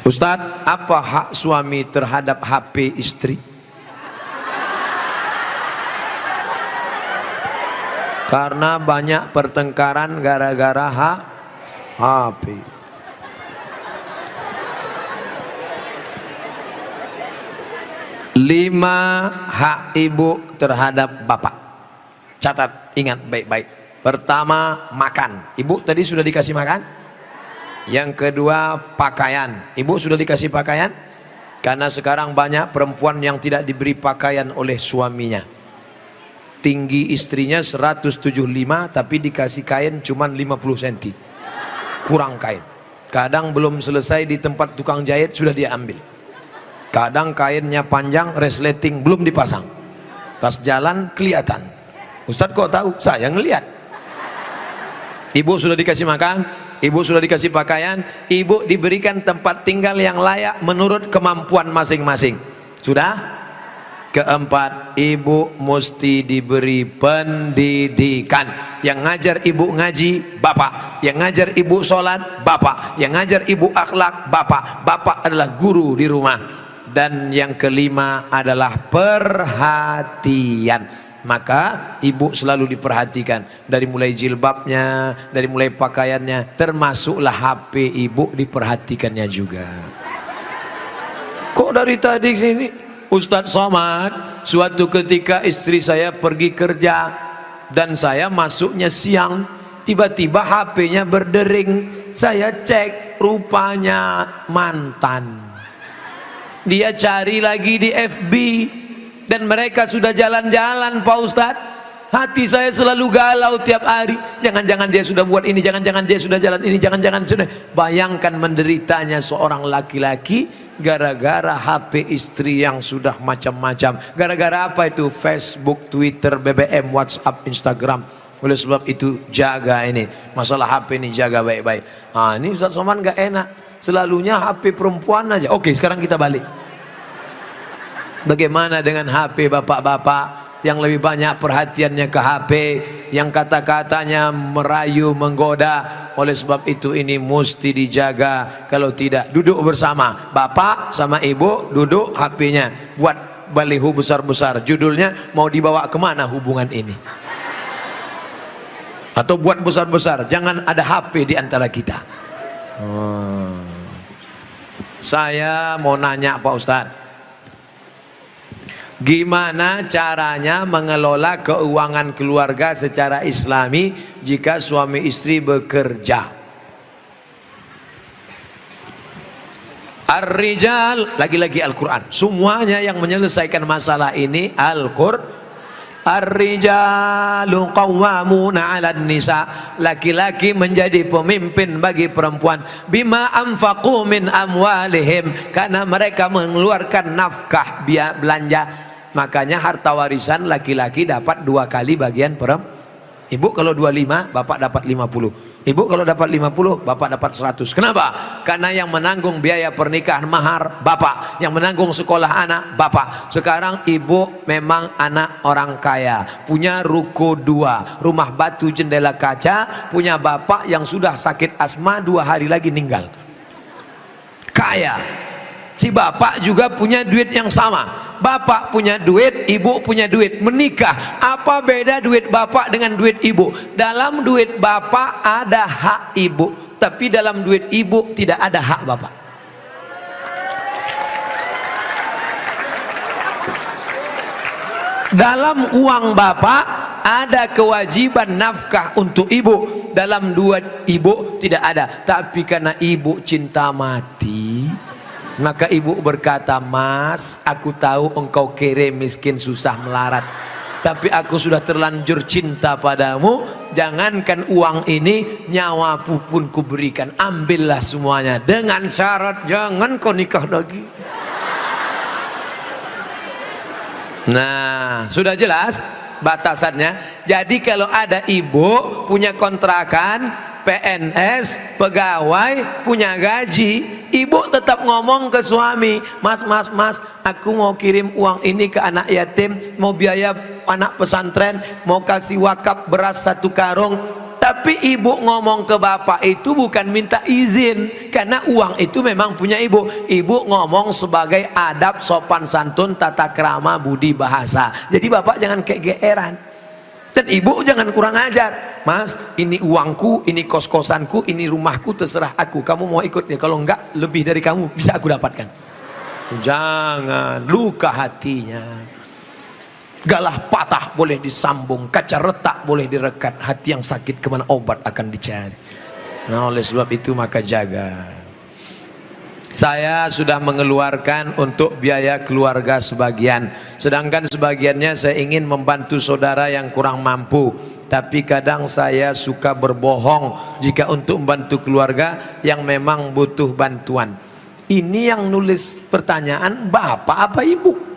Ustadz, apa hak suami terhadap HP istri? Karena banyak pertengkaran gara-gara HP. Lima hak ibu terhadap bapak. Catat, ingat baik-baik. Pertama, makan. Ibu tadi sudah dikasih makan? Yang kedua, pakaian. Ibu sudah dikasih pakaian? Karena sekarang banyak perempuan yang tidak diberi pakaian oleh suaminya. Tinggi istrinya 175 tapi dikasih kain cuma 50 cm. Kurang kain. Kadang belum selesai di tempat tukang jahit sudah dia ambil. Kadang kainnya panjang, resleting belum dipasang. Pas jalan kelihatan. Ustadz kok tahu? Saya ngelihat. Ibu sudah dikasih makan, ibu sudah dikasih pakaian, ibu diberikan tempat tinggal yang layak menurut kemampuan masing-masing. Sudah? Keempat, ibu mesti diberi pendidikan. Yang ngajar ibu ngaji, bapak. Yang ngajar ibu sholat, bapak. Yang ngajar ibu akhlak, bapak. Bapak adalah guru di rumah. Dan yang kelima adalah perhatian. Maka ibu selalu diperhatikan. Dari mulai jilbabnya, dari mulai pakaiannya, termasuklah HP ibu diperhatikannya juga. Kok dari tadi sini Ustadz Somad, suatu ketika istri saya pergi kerja dan saya masuknya siang, tiba-tiba HP-nya berdering. Saya cek, rupanya mantan. Dia cari lagi di FB dan mereka sudah jalan-jalan, Pak Ustadz. Hati saya selalu galau tiap hari. Jangan-jangan dia sudah buat ini, jangan-jangan dia sudah jalan ini, jangan-jangan sudah. Bayangkan menderitanya seorang laki-laki gara-gara HP istri yang sudah macam-macam. Gara-gara apa itu? Facebook, Twitter, BBM, WhatsApp, Instagram. Oleh sebab itu jaga ini. Masalah HP ini jaga baik-baik. Nah, ini Ustaz Somad gak enak. Selalunya HP perempuan aja. Oke, sekarang kita balik. Bagaimana dengan HP bapak-bapak yang lebih banyak perhatiannya ke HP, yang kata-katanya merayu, menggoda? Oleh sebab itu ini mesti dijaga. Kalau tidak, duduk bersama bapak sama ibu, duduk, HP-nya buat baliho besar-besar, judulnya mau dibawa kemana hubungan ini, atau buat besar-besar, jangan ada HP di antara kita. Saya mau nanya Pak Ustadz, gimana caranya mengelola keuangan keluarga secara islami jika suami istri bekerja? Ar-rijal, lagi-lagi Al-Quran. Semuanya yang menyelesaikan masalah ini Al-Quran. Ar-rijalu qawwamuna 'alan nisa. Laki-laki menjadi pemimpin bagi perempuan. Bima anfaqu min amwalihim, karena mereka mengeluarkan nafkah biaya belanja. Makanya harta warisan laki-laki dapat 2 kali bagian perempuan. Ibu kalau 25, bapak dapat 50. Ibu kalau dapat 50, bapak dapat 100. Kenapa? Karena yang menanggung biaya pernikahan mahar bapak, yang menanggung sekolah anak bapak. Sekarang ibu memang anak orang kaya, punya ruko 2, rumah batu jendela kaca, punya bapak yang sudah sakit asma 2 hari lagi meninggal. Kaya. Si bapak juga punya duit yang sama. Bapak punya duit, ibu punya duit, menikah. Apa beda duit bapak dengan duit ibu? Dalam duit bapak ada hak ibu, tapi dalam duit ibu tidak ada hak bapak. Dalam uang bapak ada kewajiban nafkah untuk ibu, dalam duit ibu tidak ada. Tapi karena ibu cinta mati, maka ibu berkata, "Mas, aku tahu engkau kere, miskin, susah melarat, tapi aku sudah terlanjur cinta padamu. Jangankan uang ini, nyawaku pun kuberikan. Ambillah semuanya, dengan syarat jangan kau nikah lagi." Nah, sudah jelas batasannya. Jadi kalau ada ibu punya kontrakan, PNS, pegawai, punya gaji, ibu tetap ngomong ke suami, "Mas, aku mau kirim uang ini ke anak yatim, mau biaya anak pesantren, mau kasih wakaf beras 1 karung." Tapi ibu ngomong ke bapak itu bukan minta izin, karena uang itu memang punya ibu. Ibu ngomong sebagai adab, sopan santun, tata krama, budi bahasa. Jadi bapak jangan kegeeran. Dan ibu jangan kurang ajar. Mas, ini uangku, ini kos-kosanku, ini rumahku, terserah aku. Kamu mau ikut ya? Kalau enggak, lebih dari kamu bisa aku dapatkan. Jangan, luka hatinya. Galah patah boleh disambung, kaca retak boleh direkat, hati yang sakit kemana obat akan dicari. Nah, oleh sebab itu maka jaga. Saya sudah mengeluarkan untuk biaya keluarga sebagian, sedangkan sebagiannya saya ingin membantu saudara yang kurang mampu. Tapi kadang saya suka berbohong jika untuk membantu keluarga yang memang butuh bantuan. Ini yang nulis pertanyaan bapak apa ibu?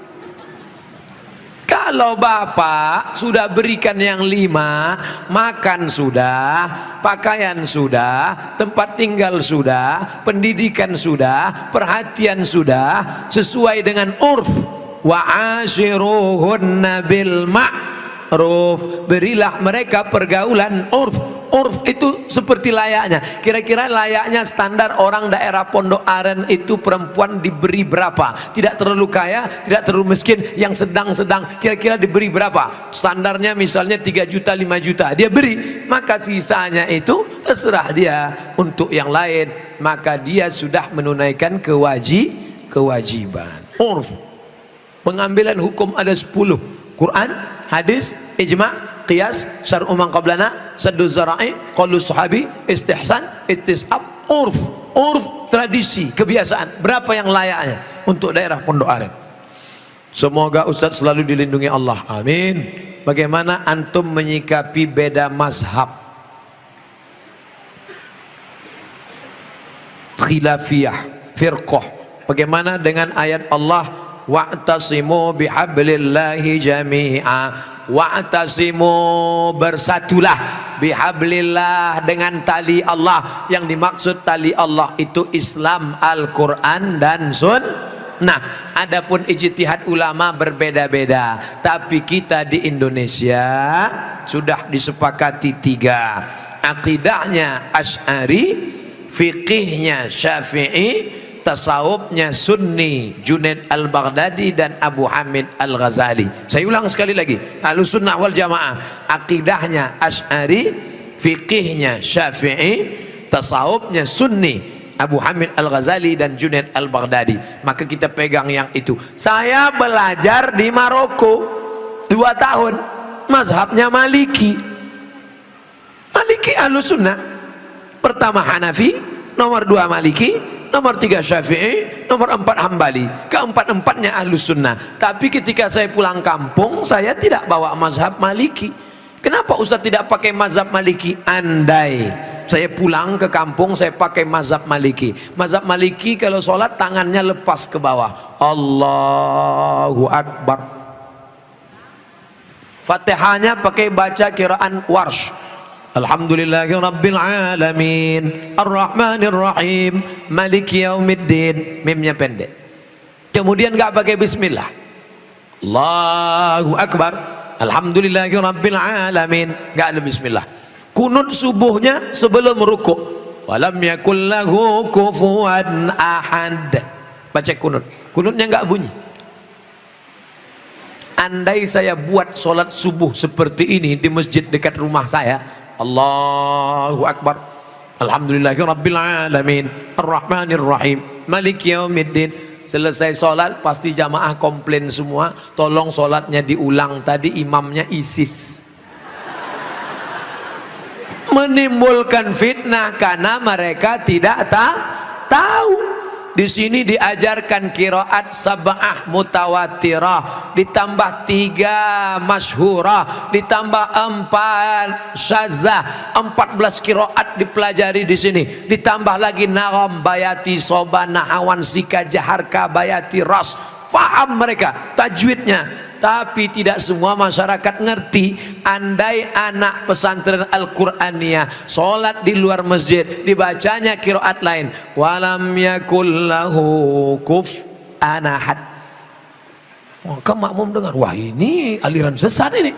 Kalau bapak sudah berikan yang 5, makan sudah, pakaian sudah, tempat tinggal sudah, pendidikan sudah, perhatian sudah, sesuai dengan urf. Wa ashiruhunna bil ma'ruf, berilah mereka pergaulan urf. Urf itu seperti layaknya. Kira-kira layaknya standar orang daerah Pondok Aren itu perempuan diberi berapa? Tidak terlalu kaya, tidak terlalu miskin, yang sedang-sedang. Kira-kira diberi berapa? Standarnya misalnya 3 juta, 5 juta. Dia beri, maka sisanya itu terserah dia untuk yang lain. Maka dia sudah menunaikan kewajiban. Urf. Pengambilan hukum ada 10. Quran, hadis, ijma', qiyas, syar'u man qablana, saddu zara'i, qaulu sahabi, istihsan, istisab, urf. Urf, tradisi, kebiasaan. Berapa yang layaknya untuk daerah Pondok Aren? Semoga Ustaz selalu dilindungi Allah, amin. Bagaimana antum menyikapi beda mazhab, khilafiyah, firqah? Bagaimana dengan ayat Allah, wa'tasimu bihablillahi jami'a, wa'tasimu, bersatulah, bihablillah, dengan tali Allah. Yang dimaksud tali Allah itu Islam, Al-Quran dan Sunnah. Adapun ijtihad ulama berbeda-beda, tapi kita di Indonesia sudah disepakati 3. Akidahnya Asy'ari, fikihnya Syafi'i, tasawufnya Sunni, Junaid al-Baghdadi dan Abu Hamid al-Ghazali. Saya ulang sekali lagi, Ahlussunnah wal Jamaah akidahnya Asy'ari, fikihnya Syafi'i, tasawufnya Sunni, Abu Hamid al-Ghazali dan Junaid al-Baghdadi. Maka kita pegang yang itu. Saya belajar di Maroko 2 tahun, mazhabnya Maliki. Maliki Ahlussunnah. Pertama Hanafi, nomor 2 Maliki, nomor 3 Syafi'i, nomor 4 Hambali. Keempat-empatnya Ahlussunnah. Tapi ketika saya pulang kampung, saya tidak bawa mazhab Maliki. Kenapa Ustaz tidak pakai mazhab Maliki? Andai saya pulang ke kampung, saya pakai mazhab Maliki. Mazhab Maliki kalau sholat tangannya lepas ke bawah, Allahu Akbar. Fatihahnya pakai baca kiraan Warsh, Alhamdulillahi Rabbil Alamin, Ar-Rahmanir Rahim, Maliki Yaumiddin. Mimnya pendek. Kemudian gak pakai bismillah, Allahu Akbar, Alhamdulillahi Rabbil Alamin, gak ada bismillah. Kunut subuhnya sebelum rukuk, walam yakul lahu kufuwan ahad, baca kunut. Kunutnya gak bunyi. Andai saya buat sholat subuh seperti ini di masjid dekat rumah saya, Allahu Akbar, Alhamdulillahi Rabbil Alamin, Ar-Rahmanir Rahim, Maliki Yaumiddin. Selesai sholat pasti jamaah komplain semua, tolong sholatnya diulang, tadi imamnya ISIS. Menimbulkan fitnah karena mereka tidak tahu. Di sini diajarkan qiraat sab'ah mutawatirah, ditambah 3 masyhurah, ditambah 4 syazah, 14 qiraat dipelajari di sini. Ditambah lagi nagham, bayati, soba, nahawan, sika, jaharka, bayati, ras. Faham mereka tajwidnya. Tapi tidak semua masyarakat ngerti. Andai anak pesantren Al-Qur'aniyah sholat di luar masjid, dibacanya qiraat lain, walam yakul lahu kufuwan ahad, maka makmum dengar, wah ini aliran sesat ini.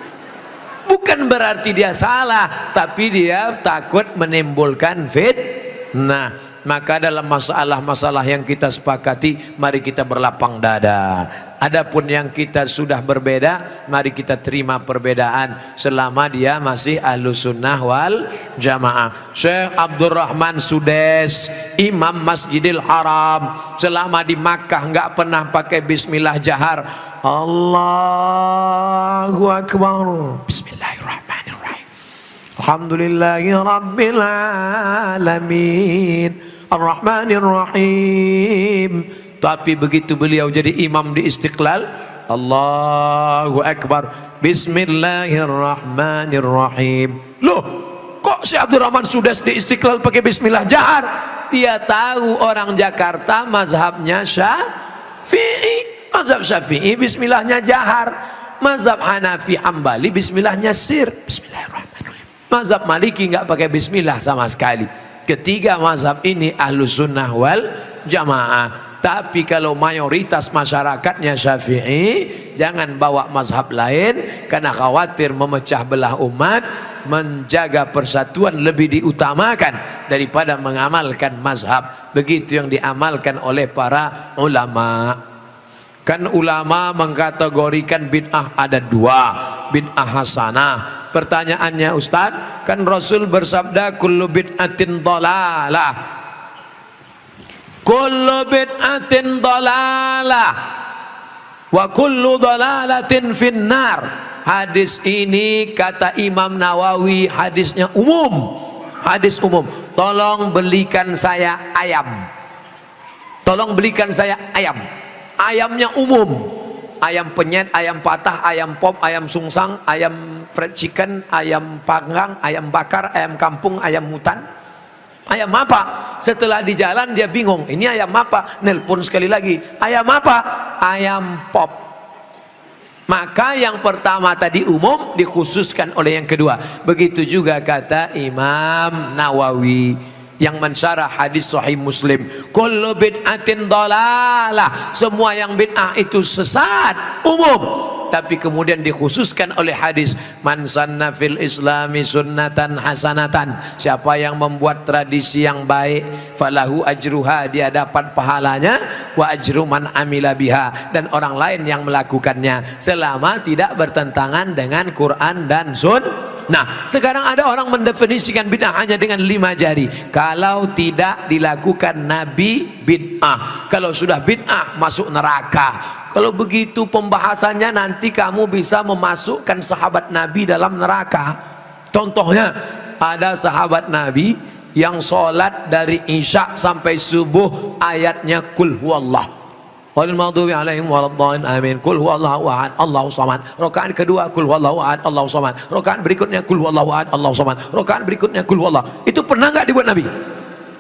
Bukan berarti dia salah, tapi dia takut menimbulkan fitnah. Maka dalam masalah-masalah yang kita sepakati, mari kita berlapang dada. Adapun yang kita sudah berbeda, mari kita terima perbedaan selama dia masih Ahlus Sunnah wal Jamaah. Syekh Abdurrahman Sudes, Imam Masjidil Haram, selama di Makkah nggak pernah pakai bismillah jahar. Allahu Akbar. Bismillahirrahmanirrahim. Alhamdulillahi Rabbil Alamin Ar-Rahmanir-Rahim. Tapi begitu beliau jadi imam di Istiqlal, Allahu Akbar, Bismillahirrahmanirrahim. Loh, kok si Abdurrahman Sudes di Istiqlal pakai bismillah jahar? Dia tahu orang Jakarta mazhabnya Syafi'i. Mazhab Syafi'i bismillahnya jahar. Mazhab Hanafi Hambali bismillahnya sir. Bismillahirrahmanirrahim. Mazhab Maliki nggak pakai bismillah sama sekali. Ketiga mazhab ini Ahlus Sunnah wal Jamaah. Tapi kalau mayoritas masyarakatnya Syafi'i, jangan bawa mazhab lain, karena khawatir memecah belah umat. Menjaga persatuan lebih diutamakan daripada mengamalkan mazhab. Begitu yang diamalkan oleh para ulama. Kan ulama mengkategorikan bid'ah ada dua, bid'ah hasanah. Pertanyaannya Ustaz, kan Rasul bersabda kullu bid'atin dhalalah, kullu bid'atin dhalalah wa kullu dhalalatin finnar. Hadis ini kata Imam Nawawi hadisnya umum, hadis umum. Tolong belikan saya ayam, tolong belikan saya ayam. Ayamnya umum, ayam penyet, ayam patah, ayam pop, ayam sungsang, ayam fried chicken, ayam panggang, ayam bakar, ayam kampung, ayam hutan. Ayam apa? Setelah di jalan dia bingung, ini ayam apa? Nelpon sekali lagi, ayam apa? Ayam pop. Maka yang pertama tadi umum dikhususkan oleh yang kedua. Begitu juga kata Imam Nawawi yang mensyarah hadis Sahih Muslim, kullu bid'atin dhalalah, semua yang bid'ah itu sesat, umum. Tapi kemudian dikhususkan oleh hadis, man sanna fil islami sunnatan hasanatan, siapa yang membuat tradisi yang baik, falahu ajruha, dia dapat pahalanya, wa ajru man amila biha, dan orang lain yang melakukannya selama tidak bertentangan dengan Quran dan Sunnah. Nah, sekarang ada orang mendefinisikan bid'ah hanya dengan 5 jari. Kalau tidak dilakukan Nabi, bid'ah. Kalau sudah bid'ah, masuk neraka. Kalau begitu pembahasannya, nanti kamu bisa memasukkan sahabat Nabi dalam neraka. Contohnya, ada sahabat Nabi yang sholat dari Isya sampai subuh ayatnya kul huwallah. Walil maghdubi alaihim waladdallin amin. Kul huwallahu ahad Allahu samad. Rakaat kedua kul huwallahu ahad Allahu samad. Rakaat berikutnya kul huwallahu ahad Allahu samad. Rakaat berikutnya kul huwallah. Itu pernah enggak dibuat Nabi?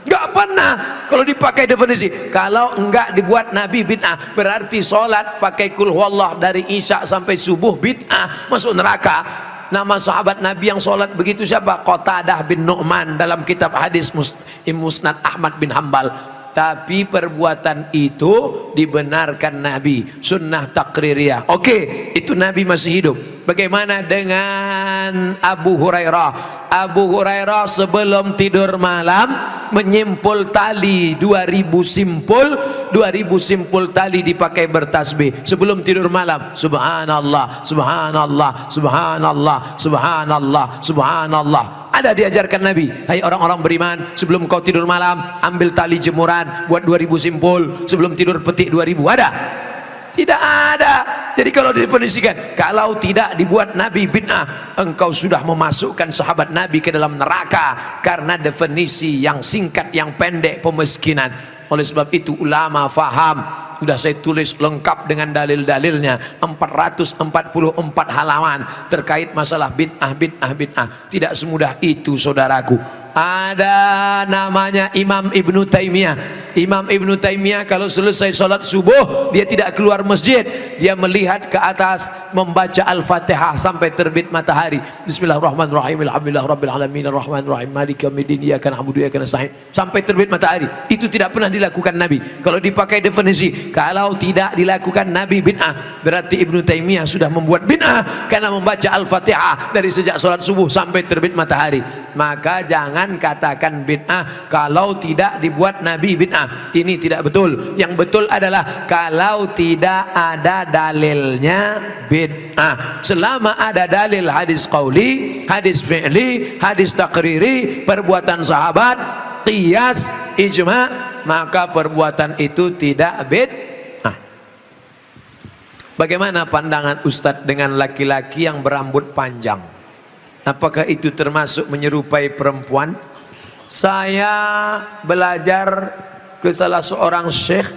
Enggak pernah. Kalau dipakai definisi, kalau enggak dibuat Nabi bid'ah, berarti sholat pakai kul huwallah dari Isya sampai subuh bid'ah, masuk neraka. Nama sahabat Nabi yang sholat begitu siapa? Qatadah bin Nu'man dalam kitab hadis Musnad Ahmad bin Hambal. Tapi perbuatan itu dibenarkan Nabi, sunnah takririyah. Oke, itu Nabi masih hidup. Bagaimana dengan Abu Hurairah? Abu Hurairah sebelum tidur malam menyimpul tali 2000 simpul tali dipakai bertasbih sebelum tidur malam. Subhanallah, subhanallah, subhanallah, subhanallah, subhanallah. Ada diajarkan Nabi, hai orang-orang beriman, sebelum kau tidur malam ambil tali jemuran, buat 2000 simpul, sebelum tidur petik 2000. Ada? Tidak ada. Jadi kalau didefinisikan, kalau tidak dibuat Nabi bid'ah, engkau sudah memasukkan sahabat Nabi ke dalam neraka, karena definisi yang singkat, yang pendek, pemiskinan. Oleh sebab itu ulama faham, sudah saya tulis lengkap dengan dalil-dalilnya, 444 halaman terkait masalah bid'ah. Tidak semudah itu saudaraku. Ada namanya Imam Ibnu Taimiyah. Imam Ibnu Taimiyah kalau selesai sholat subuh dia tidak keluar masjid, dia melihat ke atas membaca Al-Fatihah sampai terbit matahari. Bismillahirrahmanirrahim, alhamdulillah rabbil alamin, arrahmanirrahim, maliki yaumiddin, iyyaka na'budu wa iyyaka nasta'in, sampai terbit matahari. Itu tidak pernah dilakukan Nabi. Kalau dipakai definisi, kalau tidak dilakukan Nabi bid'ah, berarti Ibnu Taimiyah sudah membuat bid'ah karena membaca Al-Fatihah dari sejak sholat subuh sampai terbit matahari. Maka jangan katakan bid'ah kalau tidak dibuat Nabi bid'ah. Ini tidak betul. Yang betul adalah kalau tidak ada dalilnya bid'ah. Selama ada dalil hadis qauli, hadis fi'li, hadis takriri, perbuatan sahabat, qiyas, ijma', maka perbuatan itu tidak bid'ah. Bagaimana pandangan Ustadz dengan laki-laki yang berambut panjang? Apakah itu termasuk menyerupai perempuan? Saya belajar ke salah seorang syekh,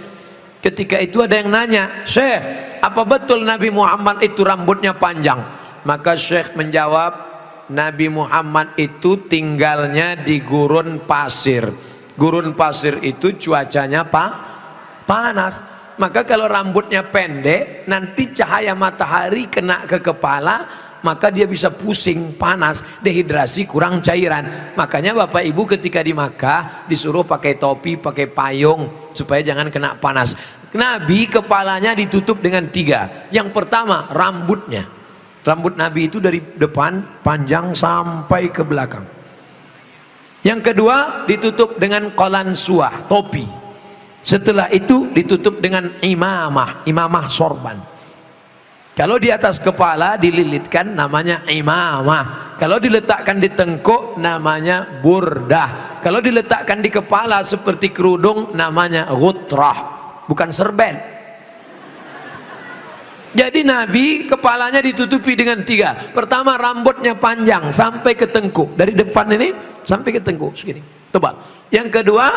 ketika itu ada yang nanya, "Syekh, apa betul Nabi Muhammad itu rambutnya panjang?" Maka syekh menjawab, Nabi Muhammad itu tinggalnya di gurun pasir. Gurun pasir itu cuacanya panas. Maka kalau rambutnya pendek, nanti cahaya matahari kena ke kepala, maka dia bisa pusing, panas, dehidrasi, kurang cairan. Makanya Bapak Ibu ketika di Makkah disuruh pakai topi, pakai payung supaya jangan kena panas. Nabi kepalanya ditutup dengan 3. Yang pertama rambutnya. Rambut Nabi itu dari depan panjang sampai ke belakang. Yang kedua ditutup dengan qalansuah, topi. Setelah itu ditutup dengan imamah sorban. Kalau di atas kepala dililitkan namanya imamah. Kalau diletakkan di tengkuk namanya burdah. Kalau diletakkan di kepala seperti kerudung namanya ghutrah, bukan serben. Jadi Nabi kepalanya ditutupi dengan 3. Pertama rambutnya panjang sampai ke tengkuk, dari depan ini sampai ke tengkuk segini, tebal. Yang kedua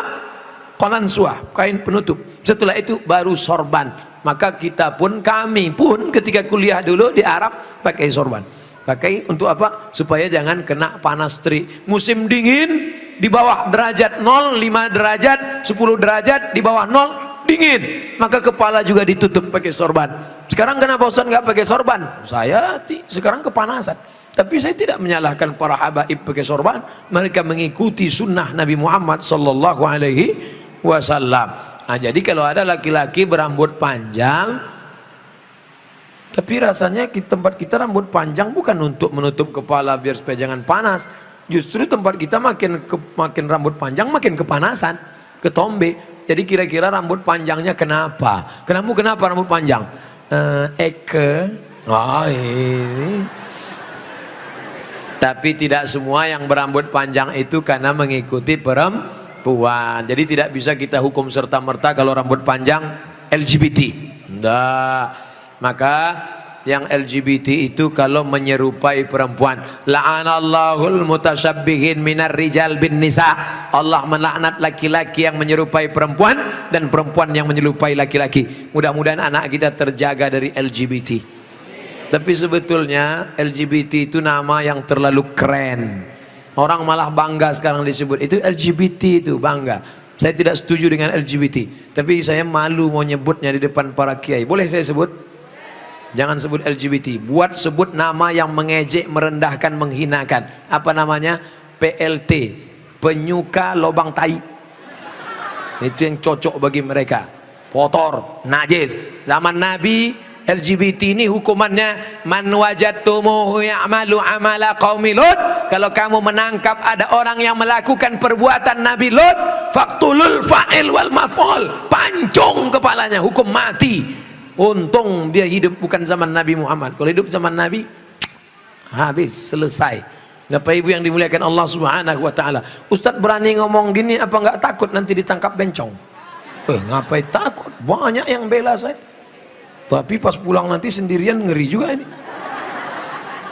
qalansuah, kain penutup. Setelah itu baru sorban. Maka kita pun, kami pun ketika kuliah dulu di Arab pakai sorban. Pakai untuk apa? Supaya jangan kena panas terik. Musim dingin di bawah derajat 0, 5 derajat, 10 derajat, di bawah 0 dingin. Maka kepala juga ditutup pakai sorban. Sekarang kenapa Ustaz nggak pakai sorban? Saya sekarang kepanasan. Tapi saya tidak menyalahkan para habaib pakai sorban. Mereka mengikuti sunnah Nabi Muhammad sallallahu alaihi wasallam. Nah, jadi kalau ada laki-laki berambut panjang, tapi rasanya di tempat kita rambut panjang bukan untuk menutup kepala biar supaya jangan panas. Justru tempat kita makin rambut panjang makin kepanasan, ketombe. Jadi kira-kira rambut panjangnya kenapa? Kenapa rambut panjang? Ini. Tapi tidak semua yang berambut panjang itu karena mengikuti perempuan. Jadi tidak bisa kita hukum serta-merta kalau rambut panjang LGBT. Enggak. Maka yang LGBT itu kalau menyerupai perempuan, la'anallahul mutasyabbihin minar rijal bin nisa. Allah melaknat laki-laki yang menyerupai perempuan dan perempuan yang menyerupai laki-laki. Mudah-mudahan anak kita terjaga dari LGBT. Tapi sebetulnya LGBT itu nama yang terlalu keren. Orang malah bangga sekarang disebut itu LGBT, itu bangga. Saya tidak setuju dengan LGBT, tapi saya malu mau nyebutnya di depan para kiai. Boleh saya sebut? Jangan sebut LGBT. Buat sebut nama yang mengejek, merendahkan, menghinakan. Apa namanya? PLT, penyuka lobang tai. Itu yang cocok bagi mereka. Kotor, najis. Zaman Nabi LGBT ini hukumannya man wajadtumuhu ya'malu amala qaumi Lut. Kalau kamu menangkap ada orang yang melakukan perbuatan Nabi Lut, faqtulul fa'il wal maf'ul, pancung kepalanya, hukum mati. Untung dia hidup bukan zaman Nabi Muhammad. Kalau hidup zaman Nabi habis, selesai. Bapak Ibu yang dimuliakan Allah Subhanahu wa taala. Ustaz berani ngomong gini apa enggak takut nanti ditangkap bencong? Ngapain takut? Banyak yang bela saya. Tapi pas pulang nanti sendirian ngeri juga ini.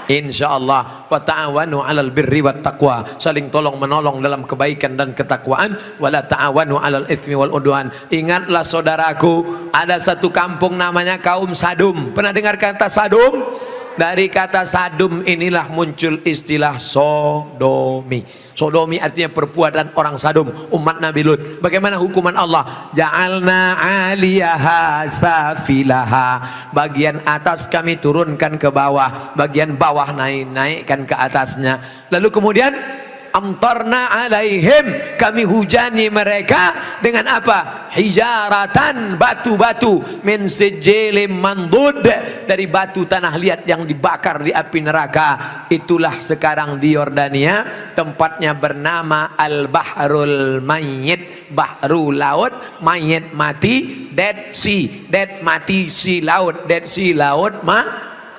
Insyaallah wa ta'awanu 'alal birri wat taqwa, saling tolong menolong dalam kebaikan dan ketakwaan, wala ta'awanu 'alal itsmi wal udwan. Ingatlah saudaraku, ada satu kampung namanya kaum Sadum. Pernah dengar kata Sadum? Dari kata sadum inilah muncul istilah sodomi. Sodomi artinya perbuatan orang sadum, umat Nabi Lut. Bagaimana hukuman Allah? Ja'alna 'aliyaha safilaha. Bagian atas kami turunkan ke bawah, bagian bawah naikkan ke atasnya. Lalu kemudian amtarna alaihim, kami hujani mereka dengan apa? Hijaratan, batu-batu, min sijilin mandud, dari batu tanah liat yang dibakar di api neraka. Itulah sekarang di Yordania, tempatnya bernama Al-Bahrul Mayyit, bahru laut, mayit mati, Dead Sea, dead mati, sea laut, Dead Sea laut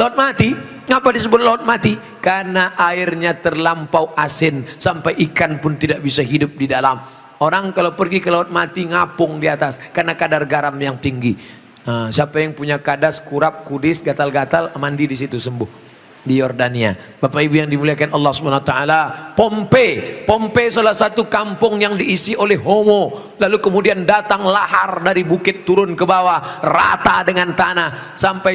laut mati. Kenapa disebut laut mati? Karena airnya terlampau asin sampai ikan pun tidak bisa hidup di dalam. Orang kalau pergi ke laut mati ngapung di atas karena kadar garam yang tinggi. Nah, siapa yang punya kadas, kurap, kudis, gatal-gatal, mandi di situ sembuh. Di Yordania. Bapak Ibu yang dimuliakan Allah Subhanahu wa taala, Pompei salah satu kampung yang diisi oleh homo. Lalu kemudian datang lahar dari bukit turun ke bawah, rata dengan tanah, sampai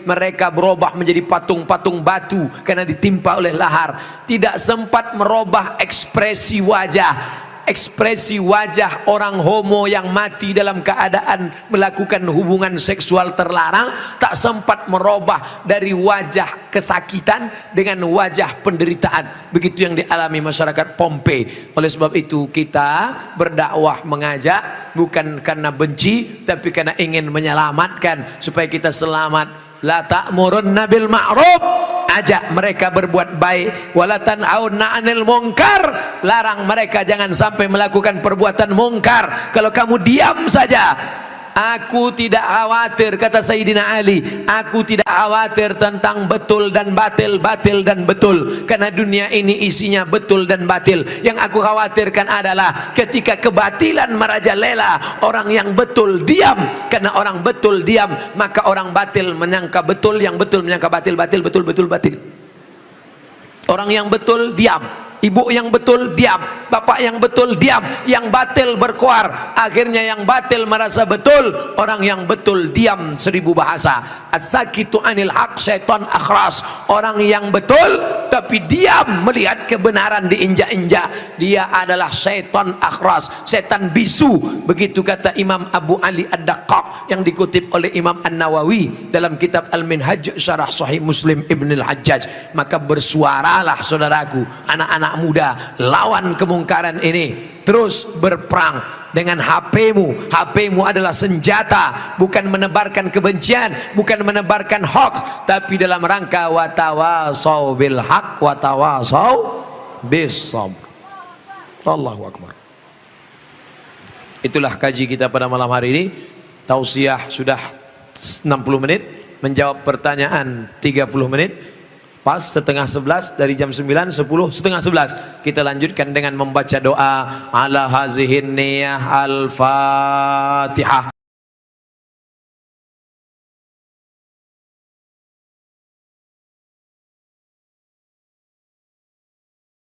mereka berubah menjadi patung-patung batu karena ditimpa oleh lahar. Tidak sempat merubah ekspresi wajah. Ekspresi wajah orang homo yang mati dalam keadaan melakukan hubungan seksual terlarang tak sempat merubah dari wajah kesakitan dengan wajah penderitaan. Begitu yang dialami masyarakat Pompei. Oleh sebab itu kita berdakwah mengajak bukan karena benci tapi karena ingin menyelamatkan supaya kita selamat. La ta'murunna bil ma'ruf, ajak mereka berbuat baik, wala tanhauna 'anil munkar, larang mereka jangan sampai melakukan perbuatan mungkar. Kalau kamu diam saja, aku tidak khawatir, kata Sayyidina Ali, aku tidak khawatir tentang betul dan batil, batil dan betul, karena dunia ini isinya betul dan batil. Yang aku khawatirkan adalah ketika kebatilan merajalela, orang yang betul diam. Karena orang betul diam, maka orang batil menyangka betul, yang betul menyangka batil, batil betul, betul batil. Orang yang betul diam, ibu yang betul diam, bapak yang betul diam, yang batil berkuar. Akhirnya yang batil merasa betul, orang yang betul diam 1000 bahasa. As-sakitu anil haq syaitan akhras. Orang yang betul tapi diam melihat kebenaran diinjak-injak, dia adalah syaitan akhras, setan bisu. Begitu kata Imam Abu Ali Ad-Daqqaq yang dikutip oleh Imam An-Nawawi dalam kitab Al-Minhaj Syarah Sahih Muslim Ibn Al-Hajjaj. Maka bersuaralah saudaraku, anak-anak muda, lawan kemungkaran ini. Terus berperang dengan HP-mu. HP-mu adalah senjata, bukan menebarkan kebencian, bukan menebarkan hoax, tapi dalam rangka watawasau bil haq watawasau bis sabr. Allahu akbar. Itulah kaji kita pada malam hari ini. Tausiah sudah 60 menit, menjawab pertanyaan 30 menit. Pas setengah 11, dari jam 9, 10, setengah 11 kita lanjutkan dengan membaca doa ala hazihin niyah al-fatihah.